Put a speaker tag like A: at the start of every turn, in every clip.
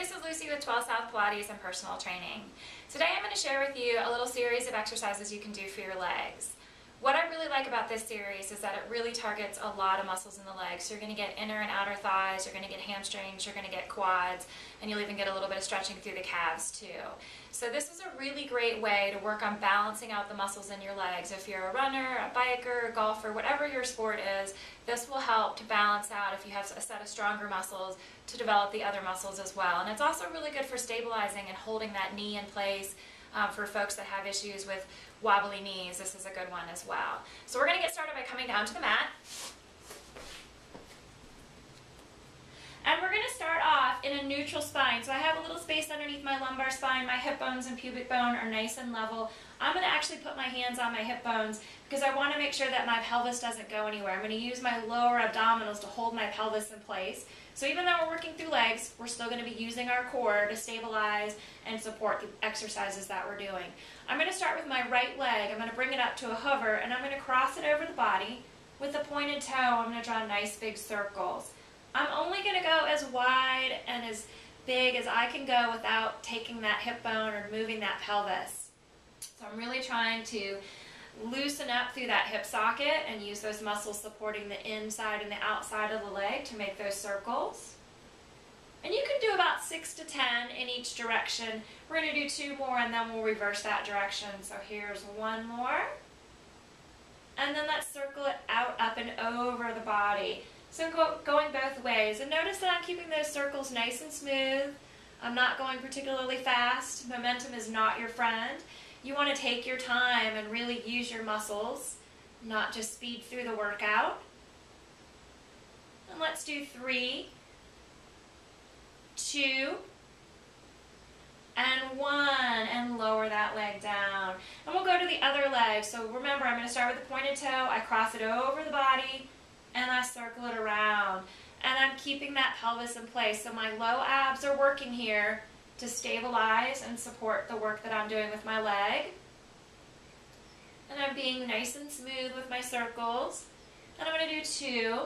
A: this is Lucy with 12South Pilates and Personal Training. Today I'm going to share with you a little series of exercises you can do for your legs. What I really like about this series is that it really targets a lot of muscles in the legs. So you're going to get inner and outer thighs, you're going to get hamstrings, you're going to get quads, and you'll even get a little bit of stretching through the calves too. So this is a really great way to work on balancing out the muscles in your legs. If you're a runner, a biker, a golfer, whatever your sport is, this will help to balance out if you have a set of stronger muscles to develop the other muscles as well. And it's also really good for stabilizing and holding that knee in place. For folks that have issues with wobbly knees, this is a good one as well. So we're going to get started by coming down to the mat. And we're going to start off in a neutral spine. So I have a little space underneath my lumbar spine. My hip bones and pubic bone are nice and level. I'm going to actually put my hands on my hip bones because I want to make sure that my pelvis doesn't go anywhere. I'm going to use my lower abdominals to hold my pelvis in place. So even though we're working through legs, we're still going to be using our core to stabilize and support the exercises that we're doing. I'm going to start with my right leg. I'm going to bring it up to a hover and I'm going to cross it over the body. With the pointed toe, I'm going to draw nice big circles. I'm only going to go as wide and as big as I can go without taking that hip bone or moving that pelvis. So I'm really trying to loosen up through that hip socket and use those muscles supporting the inside and the outside of the leg to make those circles. And you can do about 6 to 10 in each direction. We're going to do 2 more and then we'll reverse that direction. So here's 1 more. And then let's circle it out, up and over the body. So going both ways. And notice that I'm keeping those circles nice and smooth. I'm not going particularly fast. Momentum is not your friend. You want to take your time and really use your muscles, not just speed through the workout. And let's do 3, 2, and 1, and lower that leg down. And we'll go to the other leg. So remember, I'm going to start with the pointed toe, I cross it over the body, and I circle it around. And I'm keeping that pelvis in place. So my low abs are working here to stabilize and support the work that I'm doing with my leg. And I'm being nice and smooth with my circles. And I'm going to do 2,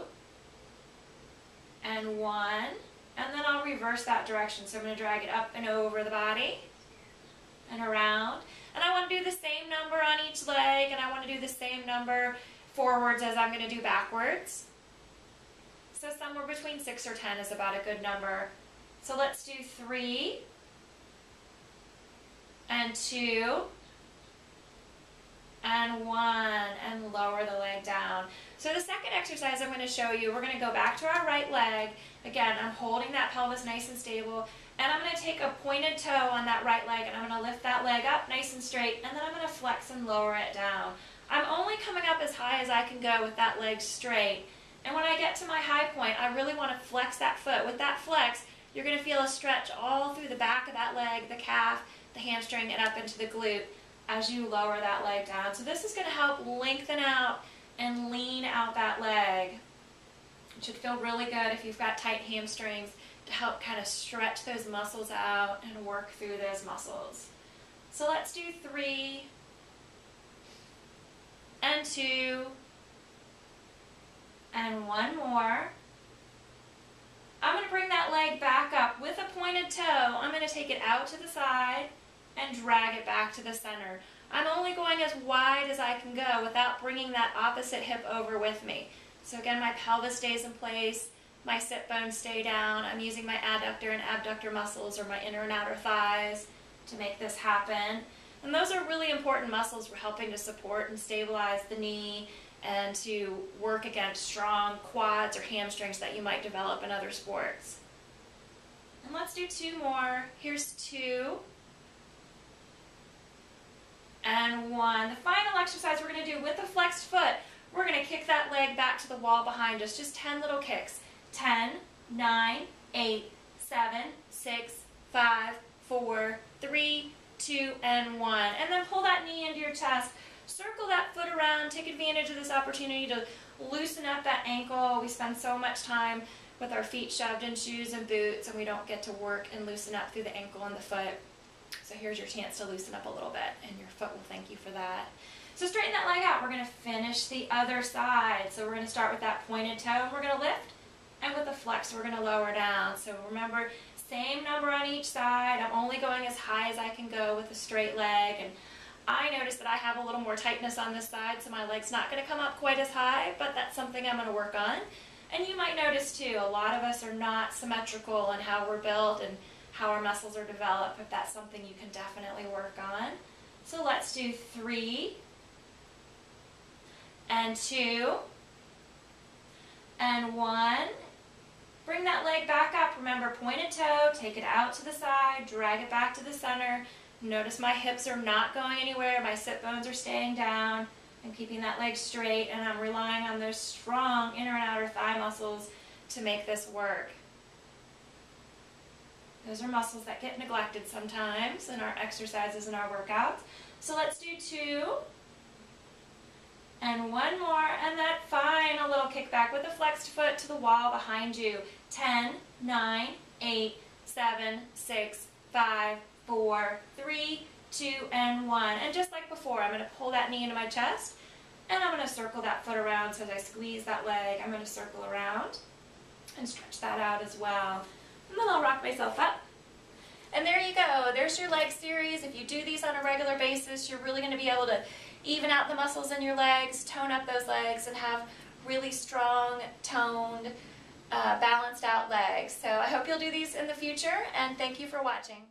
A: and 1, and then I'll reverse that direction. So I'm going to drag it up and over the body, and around. And I want to do the same number on each leg, and I want to do the same number forwards as I'm going to do backwards. So somewhere between 6 or 10 is about a good number. So let's do 3, and 2, and 1, and lower the leg down. So the second exercise I'm going to show you, we're going to go back to our right leg. Again, I'm holding that pelvis nice and stable, and I'm going to take a pointed toe on that right leg, and I'm going to lift that leg up nice and straight, and then I'm going to flex and lower it down. I'm only coming up as high as I can go with that leg straight. And when I get to my high point, I really want to flex that foot. With that flex, you're going to feel a stretch all through the back of that leg, the calf, the hamstring, and up into the glute as you lower that leg down. So this is going to help lengthen out and lean out that leg. It should feel really good if you've got tight hamstrings to help kind of stretch those muscles out and work through those muscles. So let's do 3, and 2, and 1 more. I'm going to bring that leg back up with a pointed toe. I'm going to take it out to the side and drag it back to the center. I'm only going as wide as I can go without bringing that opposite hip over with me. So again, my pelvis stays in place, my sit bones stay down. I'm using my adductor and abductor muscles or my inner and outer thighs to make this happen. And those are really important muscles for helping to support and stabilize the knee and to work against strong quads or hamstrings that you might develop in other sports. And let's do 2 more. Here's 2, and 1. The final exercise we're going to do with the flexed foot, we're going to kick that leg back to the wall behind us. Just 10 little kicks. 10, 9, 8, 7, 6, 5, 4, 3, 2, and 1. And then pull that knee into your chest. Circle that foot around. Take advantage of this opportunity to loosen up that ankle. We spend so much time with our feet shoved in shoes and boots, and we don't get to work and loosen up through the ankle and the foot. So here's your chance to loosen up a little bit, and your foot will thank you for that. So straighten that leg out. We're going to finish the other side. So we're going to start with that pointed toe, and we're going to lift, and with the flex, we're going to lower down. So remember, Same number on each side. I'm only going as high as I can go with a straight leg. And I notice that I have a little more tightness on this side, so my leg's not going to come up quite as high, but that's something I'm going to work on. And you might notice too, a lot of us are not symmetrical in how we're built and how our muscles are developed, but that's something you can definitely work on. So let's do 3 and 2 and 1. Bring that leg back up. Remember, pointed toe, take it out to the side, drag it back to the center. Notice my hips are not going anywhere. My sit bones are staying down. I'm keeping that leg straight, and I'm relying on those strong inner and outer thigh muscles to make this work. Those are muscles that get neglected sometimes in our exercises and our workouts. So let's do 2 and 1 more, and that final little kickback with a flexed foot to the wall behind you. 10, 9, 8, 7, 6, 5, 4, 3, 2, and 1. And just like before, I'm going to pull that knee into my chest, and I'm going to circle that foot around. So as I squeeze that leg, I'm going to circle around and stretch that out as well. And then I'll rock myself up. And there you go. There's your leg series. If you do these on a regular basis, you're really going to be able to even out the muscles in your legs, tone up those legs, and have really strong, toned, balanced out legs. So I hope you'll do these in the future, and thank you for watching.